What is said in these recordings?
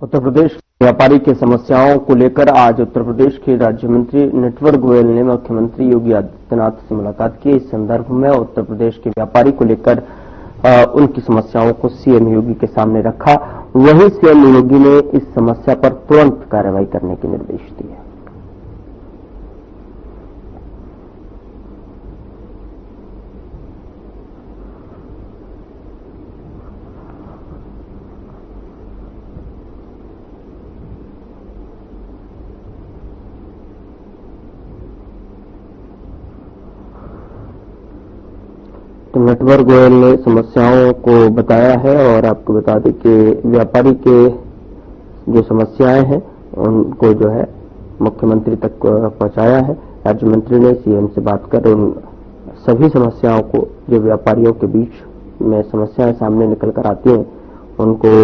उत्तर प्रदेश व्यापारी की समस्याओं को लेकर आज उत्तर प्रदेश के राज्य मंत्री नटवर गोयल ने मुख्यमंत्री योगी आदित्यनाथ से मुलाकात की। इस संदर्भ में उत्तर प्रदेश के व्यापारी को लेकर उनकी समस्याओं को सीएम योगी के सामने रखा। वहीं सीएम योगी ने इस समस्या पर तुरंत कार्रवाई करने के निर्देश दिए। तो नटवर गोयल ने समस्याओं को बताया है और आपको बता दें कि व्यापारी के जो समस्याएं हैं उनको जो है मुख्यमंत्री तक पहुंचाया है। राज्य मंत्री ने सीएम से बात कर उन सभी समस्याओं को जो व्यापारियों के बीच में समस्याएं सामने निकल कर आती हैं उनको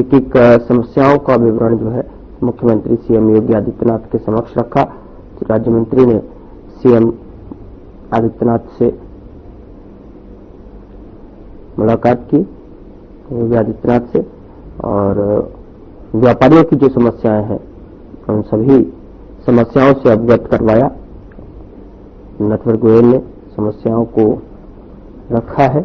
एक एक समस्याओं का विवरण जो है मुख्यमंत्री सीएम योगी आदित्यनाथ के समक्ष रखा। तो राज्य मंत्री ने सीएम आदित्यनाथ से मुलाकात की योगी आदित्यनाथ से और व्यापारियों की जो समस्याएं हैं उन सभी समस्याओं से अवगत करवाया। नटवर गोयल ने समस्याओं को रखा है।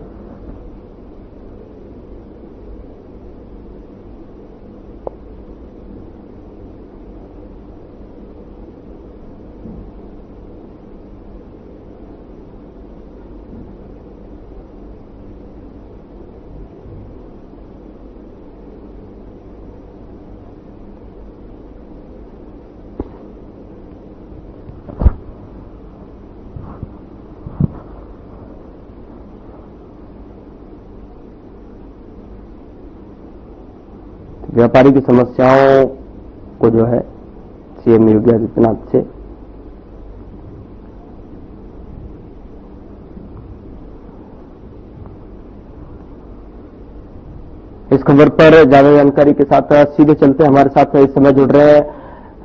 व्यापारी की समस्याओं को जो है सीएम योगी आदित्यनाथ से इस खबर पर ज्यादा जानकारी के साथ सीधे चलते हमारे साथ इस समय जुड़ रहे हैं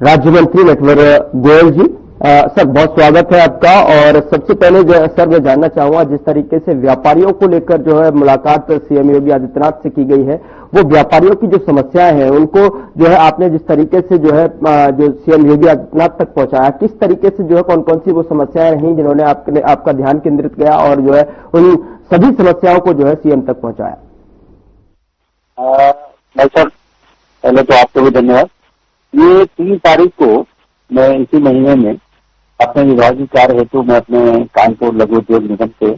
राज्य मंत्री नटवर गोयल जी। सर, बहुत स्वागत है आपका। और सबसे पहले सर मैं जानना चाहूंगा जिस तरीके से व्यापारियों को लेकर जो है मुलाकात सीएम योगी आदित्यनाथ से की गई है वो व्यापारियों की जो समस्याएं हैं उनको जो है आपने जिस तरीके से जो है जो सीएम योगी आदित्यनाथ तक पहुंचाया, किस तरीके से जो है कौन कौन सी वो समस्याएं रहीं जिन्होंने आपका ध्यान केंद्रित किया और जो है उन सभी समस्याओं को जो है सीएम तक पहुंचाया? सर, पहले तो आपको भी धन्यवाद। ये 3 तारीख को मैं इसी महीने में अपने विभागीय कार्य हेतु मैं अपने कानपुर लघु उद्योग निगम के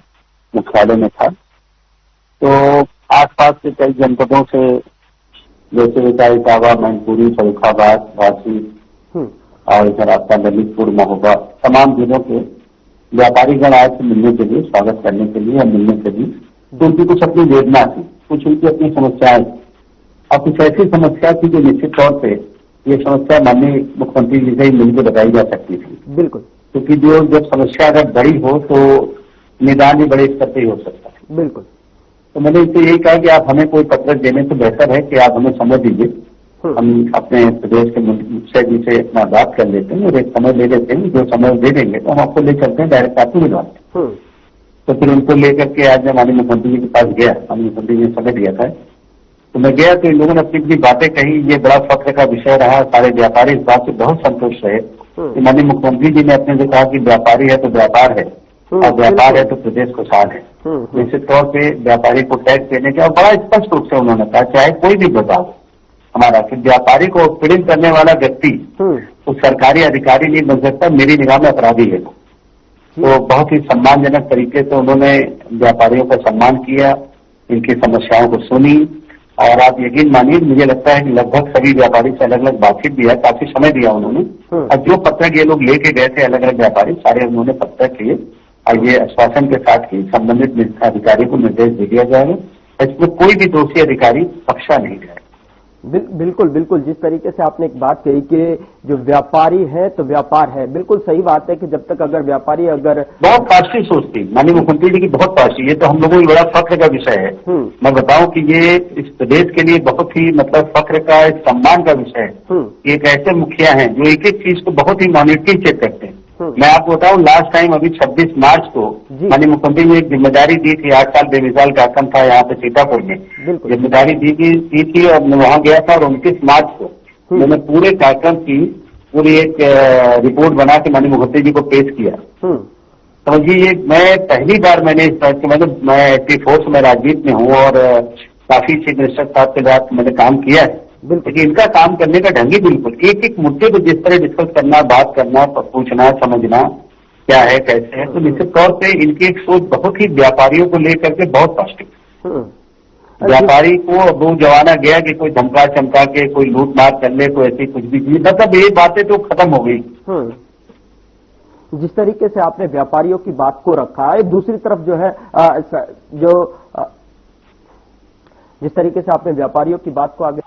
मुख्यालय में था। तो आसपास के कई जनपदों से जैसे इटावा, मैनपुरी, फरुखाबाद, झांसी और इधर आपका ललितपुर, महोबा, तमाम जिलों के व्यापारीगण आए थे मिलने के लिए, स्वागत करने के लिए और मिलने के लिए। तो उनकी कुछ अपनी वेदना थी, कुछ उनकी अपनी समस्याएं और कुछ ऐसी समस्या थी जो निश्चित तौर पे ये समस्या माननीय मुख्यमंत्री जी से ही मिलकर बताई जा सकती थी। बिल्कुल, क्योंकि जब समस्या अगर बड़ी हो तो निदान भी बड़े स्तर पर ही हो सकता है। बिल्कुल। तो मैंने इसे यही कहा कि आप हमें कोई पत्र देने से बेहतर है कि आप हमें समय दीजिए, हम अपने प्रदेश के मुखिया जी से अपना बात कर लेते हैं और एक समय ले लेते हैं। जो समय दे देंगे तो हम आपको ले चलते हैं, डायरेक्ट आपको मिलवाते हैं। तो फिर उनको लेकर के आज मैं माननीय मुख्यमंत्री जी के पास गया। माननीय मुख्यमंत्री जी ने समय दिया था तो मैं गया तो इन लोगों ने अपनी अपनी बातें कही। ये बड़ा फख्र का विषय रहा। सारे व्यापारी इस बात से बहुत संतुष्ट रहे कि माननीय मुख्यमंत्री जी ने अपने से कहा कि व्यापारी है तो व्यापार है और व्यापार है तो प्रदेश खुशहाल है। निश्चित तौर पे व्यापारी को टैक्स देने के और बड़ा स्पष्ट रूप से उन्होंने कहा चाहे कोई भी बदलाव हमारा कि व्यापारी को उत्पीड़ित करने वाला व्यक्ति वो सरकारी अधिकारी नहीं बन सकता, मेरी निगाह में अपराधी है। तो बहुत ही सम्मानजनक तरीके से उन्होंने व्यापारियों का सम्मान किया, इनकी समस्याओं को सुनी और आप यकीन मानिए मुझे लगता है कि लगभग सभी व्यापारी से अलग अलग बातचीत दिया, काफी समय दिया उन्होंने। और जो पत्र ये लोग लेके गए थे अलग अलग व्यापारी सारे उन्होंने पत्र किए और ये आश्वासन के साथ कि संबंधित अधिकारी को निर्देश दे दिया जाएगा। इसमें कोई भी दोषी अधिकारी बख्शा नहीं जाएगा। बिल्कुल बिल्कुल, जिस तरीके से आपने एक बात कही कि जो व्यापारी है तो व्यापार है, बिल्कुल सही बात है कि जब तक अगर व्यापारी अगर बहुत पार्टी सोचती माननीय मुख्यमंत्री जी की बहुत पार्टी, ये तो हम लोगों की बड़ा फख्र का विषय है। मैं बताऊं कि ये इस प्रदेश के लिए बहुत ही मतलब फख्र का, एक सम्मान का विषय है। एक ऐसे मुखिया हैं जो एक एक चीज को बहुत ही मॉनिटरिंग चेक करते हैं मैं आपको बताऊं, लास्ट टाइम अभी 26 मार्च को माननीय मुख्यमंत्री ने एक जिम्मेदारी दी थी। 8 साल बेमिसाल कार्यक्रम था यहाँ पे सीतापुर में, जिम्मेदारी दी थी और मैं वहां गया था। और 29 मार्च को मैंने पूरे कार्यक्रम की पूरी एक रिपोर्ट बना के माननीय मुख्यमंत्री जी को पेश किया। समझिए, ये मैं पहली बार मैंने इस तरह के, मतलब मैं एक्टिव फोर्स में राजनीति में हूँ और काफी चीफ मिनिस्टर साहब के साथ मैंने काम किया है। लेकिन इनका काम करने का ढंग ही बिल्कुल एक एक मुद्दे को जिस तरह डिस्कस करना, बात करना, पूछना, समझना क्या है, कैसे है, तो निश्चित तौर पे इनकी एक सोच बहुत ही व्यापारियों को लेकर के बहुत पॉजिटिव। व्यापारी को अब वो जमाना गया कि कोई धमका चमका के कोई लूट मार कर ले, कोई ऐसी कुछ भी चीज, मतलब ये बातें तो खत्म हो गई। जिस तरीके से आपने व्यापारियों की बात को रखा है, दूसरी तरफ जो है जिस तरीके से आपने व्यापारियों की बात को आगे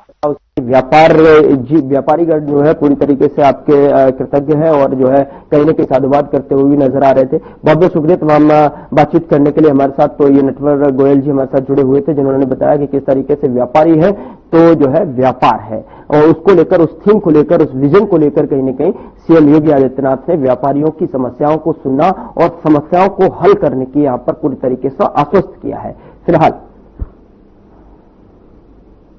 व्यापारीगण जो है पूरी तरीके से आपके कृतज्ञ है और जो है कहीं न कहीं साधुवाद करते हुए भी नजर आ रहे थे। बहुत बहुत शुक्रिया तमाम बातचीत करने के लिए हमारे साथ। तो ये नटवर गोयल जी हमारे साथ जुड़े हुए थे, जिन्होंने बताया कि किस तरीके से व्यापारी है तो जो है व्यापार है, और उसको लेकर, उस थीम को लेकर, उस विजन को लेकर कहीं न कहीं सीएम योगी आदित्यनाथ ने व्यापारियों की समस्याओं को सुनना और समस्याओं को हल करने की यहाँ पर पूरी तरीके से आश्वस्त किया है। फिलहाल